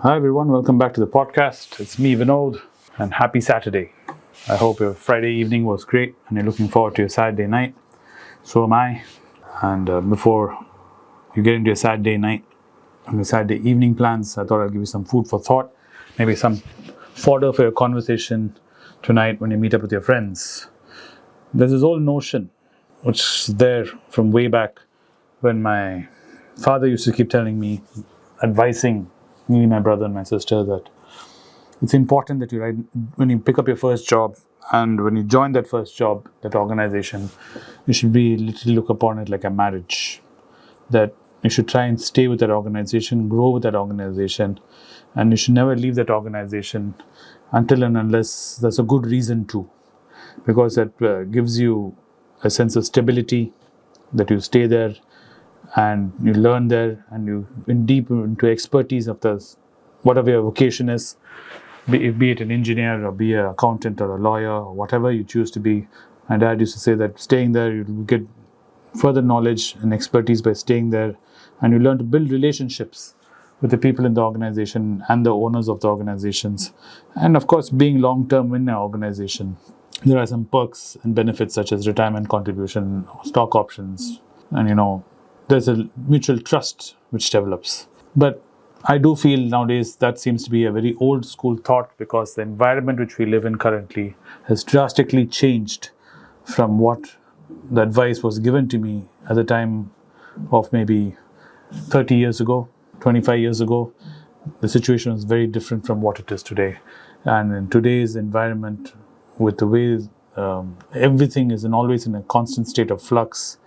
Hi everyone, welcome back to the podcast. It's me, Vinod, and happy Saturday. I hope your Friday evening was great and you're looking forward to your Saturday night. So am I. And before you get into your Saturday night and your Saturday evening plans, I thought I'd give you some food for thought, maybe some fodder for your conversation tonight when you meet up with your friends. There's this old notion, which is there from way back when my father used to keep telling me, advising me, my brother, and my sister that it's important that when you pick up your first job and when you join that first job, that organization, you should be literally look upon it like a marriage. That you should try and stay with that organization, grow with that organization, and you should never leave that organization until and unless there's a good reason to, because that gives you a sense of stability, that you stay there and you learn there and you in deep into expertise of this, whatever your vocation is, be it an engineer or be an accountant or a lawyer or whatever you choose to be. My dad used to say that staying there, you get further knowledge and expertise by staying there, and you learn to build relationships with the people in the organization and the owners of the organizations. And of course, being long-term in an organization, there are some perks and benefits such as retirement contribution, stock options, and there's a mutual trust which develops. But I do feel nowadays that seems to be a very old school thought, because the environment which we live in currently has drastically changed from what the advice was given to me at the time of maybe 30 years ago, 25 years ago. The situation is very different from what it is today. And in today's environment, with the way everything is always in a constant state of flux,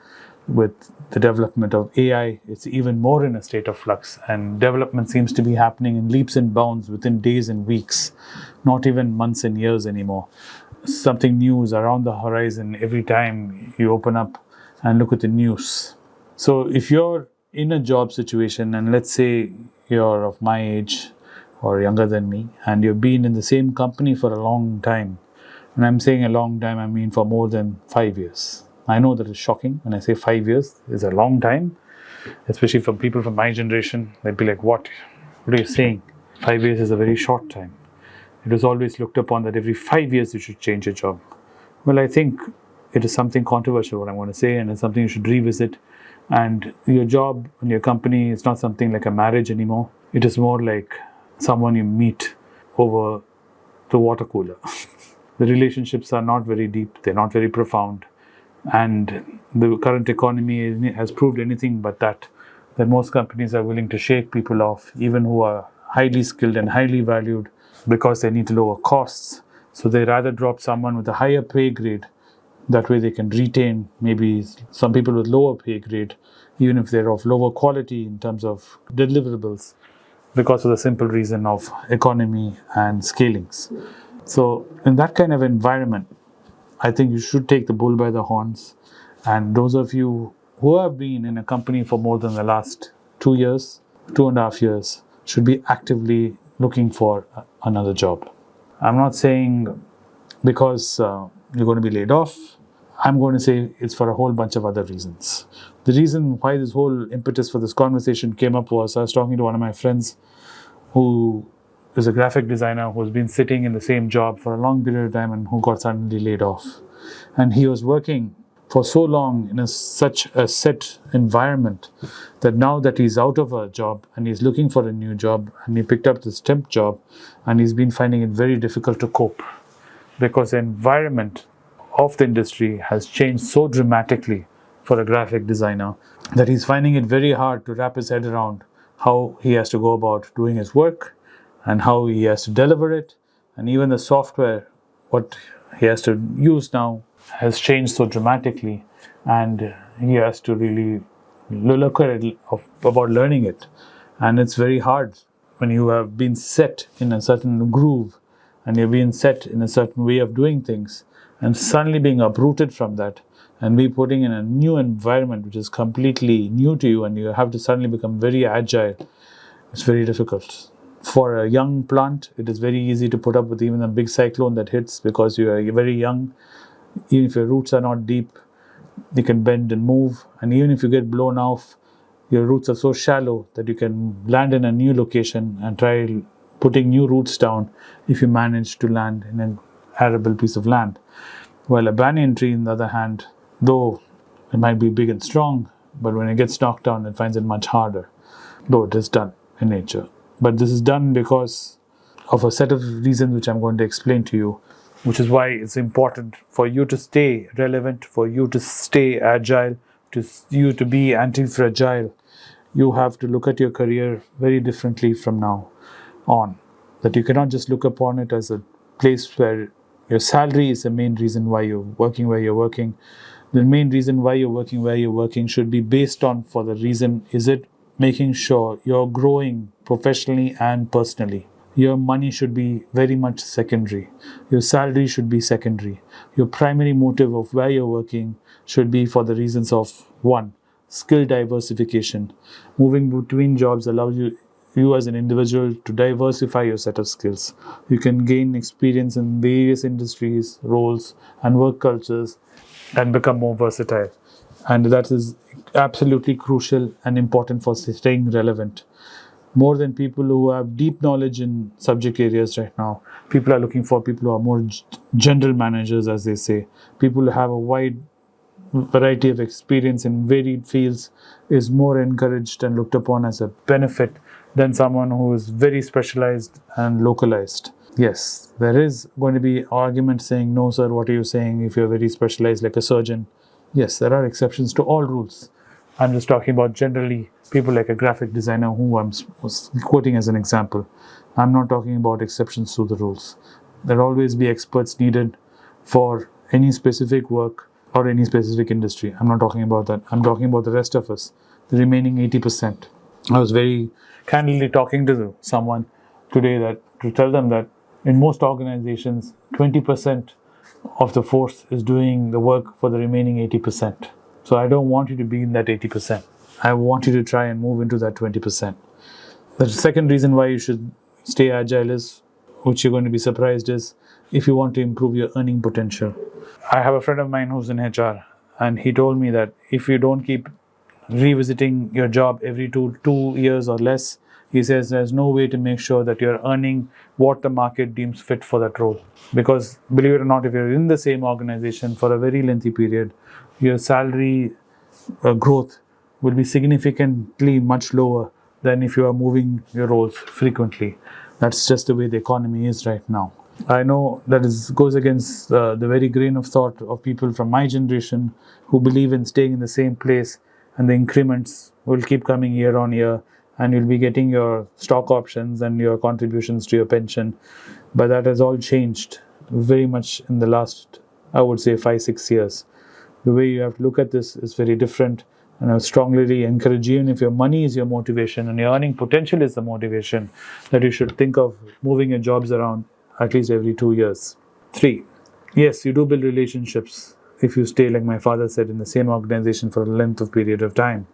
with the development of AI, it's even more in a state of flux, and development seems to be happening in leaps and bounds within days and weeks, not even months and years anymore. Something new is around the horizon every time you open up and look at the news. So if you're in a job situation, and let's say you're of my age or younger than me, and you've been in the same company for a long time, and I'm saying a long time, I mean for more than 5 years. I know that it's shocking when I say 5 years is a long time, especially for people from my generation. They'd be like, what are you saying? 5 years is a very short time. It was always looked upon that every 5 years you should change your job. Well, I think it is something controversial what I'm going to say, and it's something you should revisit. And your job and your company is not something like a marriage anymore. It is more like someone you meet over the water cooler. The relationships are not very deep. They're not very profound. And the current economy has proved anything but that most companies are willing to shake people off, even who are highly skilled and highly valued, because they need to lower costs. So they rather drop someone with a higher pay grade. That way they can retain maybe some people with lower pay grade, even if they're of lower quality in terms of deliverables, because of the simple reason of economy and scalings. So in that kind of environment, I think you should take the bull by the horns. And those of you who have been in a company for more than the last 2 years, 2.5 years, should be actively looking for another job. I'm not saying because you're going to be laid off. I'm going to say it's for a whole bunch of other reasons. The reason why this whole impetus for this conversation came up was I was talking to one of my friends who is a graphic designer who's been sitting in the same job for a long period of time and who got suddenly laid off. And he was working for so long in such a set environment that now that he's out of a job and he's looking for a new job, and he picked up this temp job, and he's been finding it very difficult to cope, because the environment of the industry has changed so dramatically for a graphic designer that he's finding it very hard to wrap his head around how he has to go about doing his work and how he has to deliver it. And even the software, what he has to use now, has changed so dramatically, and he has to really look at it about learning it. And it's very hard when you have been set in a certain groove and you've been set in a certain way of doing things, and suddenly being uprooted from that and be putting in a new environment which is completely new to you, and you have to suddenly become very agile. It's very difficult. For a young plant, it is very easy to put up with even a big cyclone that hits, because you're very young. Even if your roots are not deep, they can bend and move. And even if you get blown off, Your roots are so shallow that you can land in a new location and try putting new roots down if you manage to land in an arable piece of land. While a banyan tree, on the other hand, though it might be big and strong, but when it gets knocked down, it finds it much harder, though it is done in nature. But this is done because of a set of reasons which I'm going to explain to you, which is why it's important for you to stay relevant, for you to stay agile, to you to be anti-fragile. You have to look at your career very differently from now on. That you cannot just look upon it as a place where your salary is the main reason why you're working where you're working. The main reason why you're working where you're working should be based on, for the reason, is it making sure you're growing professionally and personally. Your money should be very much secondary. Your salary should be secondary. Your primary motive of where you're working should be for the reasons of, one, skill diversification. Moving between jobs allows you as an individual to diversify your set of skills. You can gain experience in various industries, roles, and work cultures and become more versatile. And that is absolutely crucial and important for staying relevant. More than people who have deep knowledge in subject areas right now, people are looking for people who are more general managers, as they say. People who have a wide variety of experience in varied fields is more encouraged and looked upon as a benefit than someone who is very specialized and localized. Yes, there is going to be argument saying, no sir, what are you saying if you're very specialized like a surgeon? Yes, there are exceptions to all rules. I'm just talking about generally people like a graphic designer who I'm quoting as an example. I'm not talking about exceptions to the rules. There will always be experts needed for any specific work or any specific industry. I'm not talking about that. I'm talking about the rest of us, the remaining 80%. I was very candidly talking to someone today that to tell them that in most organizations, 20% of the force is doing the work for the remaining 80%. So I don't want you to be in that 80%. I want you to try and move into that 20%. The second reason why you should stay agile is, which you're going to be surprised, is if you want to improve your earning potential. I have a friend of mine who's in HR, and he told me that if you don't keep revisiting your job every two years or less, he says there's no way to make sure that you're earning what the market deems fit for that role. Because believe it or not, if you're in the same organization for a very lengthy period, your salary growth will be significantly much lower than if you are moving your roles frequently. That's just the way the economy is right now. I know that goes against the very grain of thought of people from my generation who believe in staying in the same place, and the increments will keep coming year on year, and you'll be getting your stock options and your contributions to your pension. But that has all changed very much in the last, I would say, 5-6 years. The way you have to look at this is very different, and I strongly encourage you, even if your money is your motivation and your earning potential is the motivation, that you should think of moving your jobs around at least every 2 years. 3, yes, you do build relationships if you stay, like my father said, in the same organization for a length of period of time.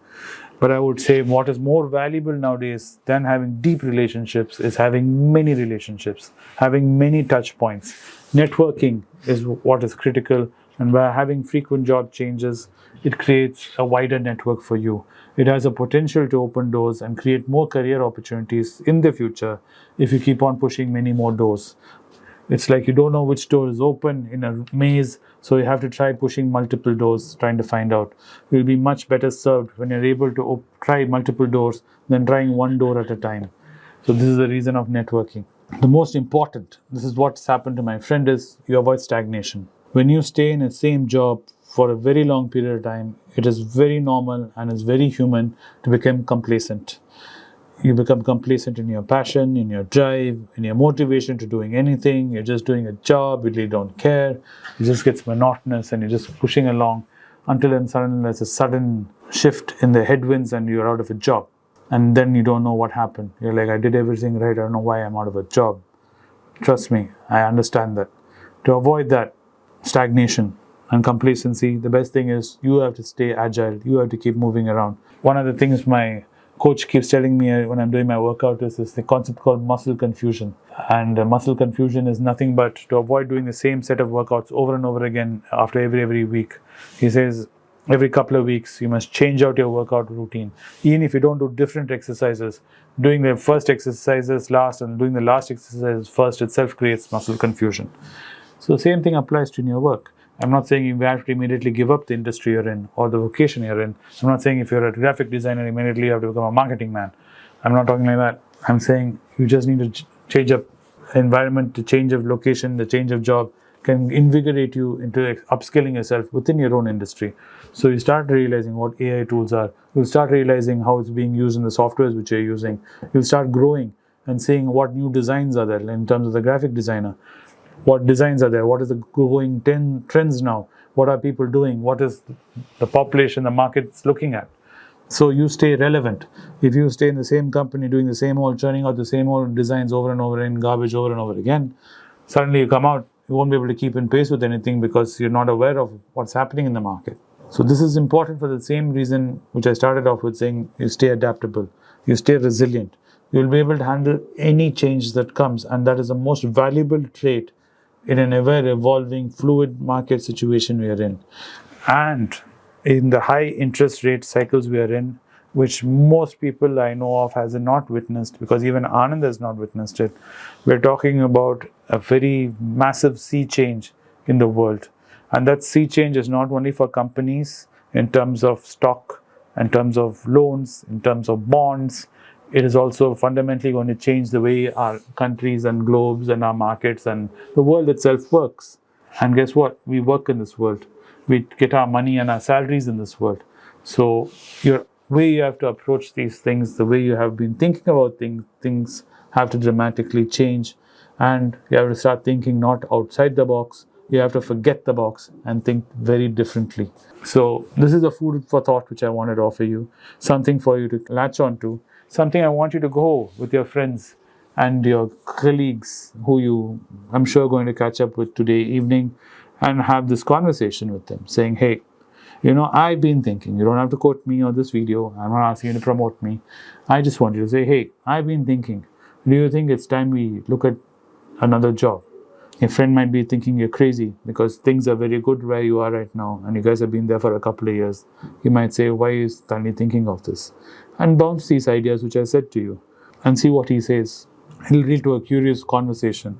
But I would say what is more valuable nowadays than having deep relationships is having many relationships, having many touch points. Networking is what is critical, and by having frequent job changes, it creates a wider network for you. It has a potential to open doors and create more career opportunities in the future if you keep on pushing many more doors. It's like you don't know which door is open in a maze, so you have to try pushing multiple doors, trying to find out. You'll be much better served when you're able to try multiple doors than trying one door at a time. So this is the reason of networking. The most important, this is what's happened to my friend, is you avoid stagnation. When you stay in the same job for a very long period of time, it is very normal and it's very human to become complacent. You become complacent in your passion, in your drive, in your motivation to doing anything. You're just doing a job, you really don't care. It just gets monotonous and you're just pushing along until then suddenly there's a sudden shift in the headwinds and you're out of a job. And then you don't know what happened. You're like, I did everything right, I don't know why I'm out of a job. Trust me, I understand that. To avoid that stagnation and complacency, the best thing is you have to stay agile. You have to keep moving around. One of the things my coach keeps telling me when I'm doing my workout is the concept called muscle confusion. And muscle confusion is nothing but to avoid doing the same set of workouts over and over again after every week. He says, every couple of weeks, you must change out your workout routine. Even if you don't do different exercises, doing the first exercises last and doing the last exercises first itself creates muscle confusion. So the same thing applies to in your work. I'm not saying you have to immediately give up the industry you're in or the vocation you're in. I'm not saying if you're a graphic designer, immediately you have to become a marketing man. I'm not talking like that. I'm saying you just need to change up environment, the change of location, the change of job can invigorate you into upskilling yourself within your own industry. So you start realizing what AI tools are. You'll start realizing how it's being used in the softwares which you're using. You'll start growing and seeing what new designs are there in terms of the graphic designer. What designs are there? What is the growing trends now? What are people doing? What is the population, the market's looking at? So you stay relevant. If you stay in the same company doing the same old, churning out the same old designs over and over in garbage over and over again, suddenly you come out, you won't be able to keep in pace with anything because you're not aware of what's happening in the market. So this is important for the same reason which I started off with saying you stay adaptable, you stay resilient. You'll be able to handle any change that comes, and that is the most valuable trait in an ever-evolving, fluid market situation we are in. And in the high interest rate cycles we are in, which most people I know of has not witnessed, because even Anand has not witnessed it. We're talking about a very massive sea change in the world. And that sea change is not only for companies in terms of stock, in terms of loans, in terms of bonds. It is also fundamentally going to change the way our countries and globes and our markets and the world itself works. And guess what? We work in this world. We get our money and our salaries in this world. So your way you have to approach these things, the way you have been thinking about things have to dramatically change. And you have to start thinking not outside the box. You have to forget the box and think very differently. So this is the food for thought which I wanted to offer you. Something for you to latch on to. Something I want you to go with your friends and your colleagues who I'm sure, going to catch up with today evening and have this conversation with them saying, hey, I've been thinking, you don't have to quote me on this video. I'm not asking you to promote me. I just want you to say, hey, I've been thinking, do you think it's time we look at another job? Your friend might be thinking you're crazy because things are very good where you are right now and you guys have been there for a couple of years. You might say, why are you suddenly thinking of this? And bounce these ideas which I said to you and see what he says. It'll lead to a curious conversation.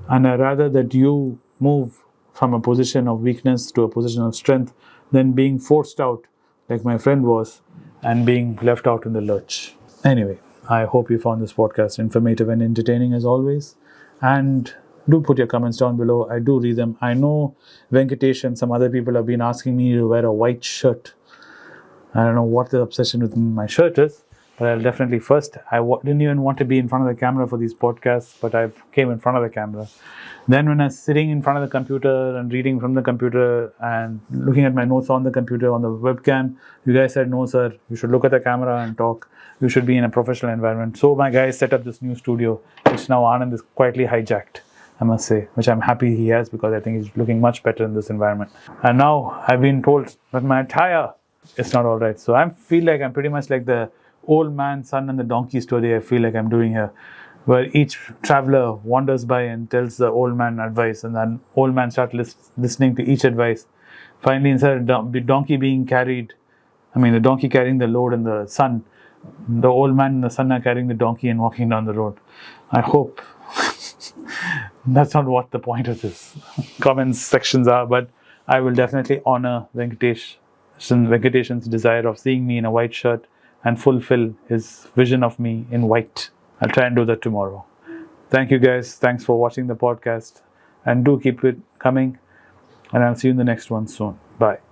And I rather that you move from a position of weakness to a position of strength than being forced out like my friend was and being left out in the lurch. Anyway, I hope you found this podcast informative and entertaining as always. And do put your comments down below. I do read them. I know Venkatesh and some other people have been asking me to wear a white shirt. I don't know what the obsession with my shirt is, but I'll definitely first. I didn't even want to be in front of the camera for these podcasts, but I came in front of the camera. Then when I was sitting in front of the computer and reading from the computer and looking at my notes on the computer on the webcam, you guys said, no, sir, you should look at the camera and talk. You should be in a professional environment. So my guys set up this new studio, which now Anand is quietly hijacked, I must say, which I'm happy he has because I think he's looking much better in this environment. And now I've been told that my attire is not all right. So I feel like I'm pretty much like the old man, son and the donkey story I feel like I'm doing here, where each traveler wanders by and tells the old man advice and then old man starts listening to each advice. Finally, instead of the donkey being carried, the donkey carrying the load and the son, the old man and the son are carrying the donkey and walking down the road. I hope that's not what the point of this comments sections are, but I will definitely honor Venkateshan's desire of seeing me in a white shirt and fulfill his vision of me in white. I'll try and do that tomorrow. Thank you guys. Thanks for watching the podcast and do keep it coming and I'll see you in the next one soon. Bye.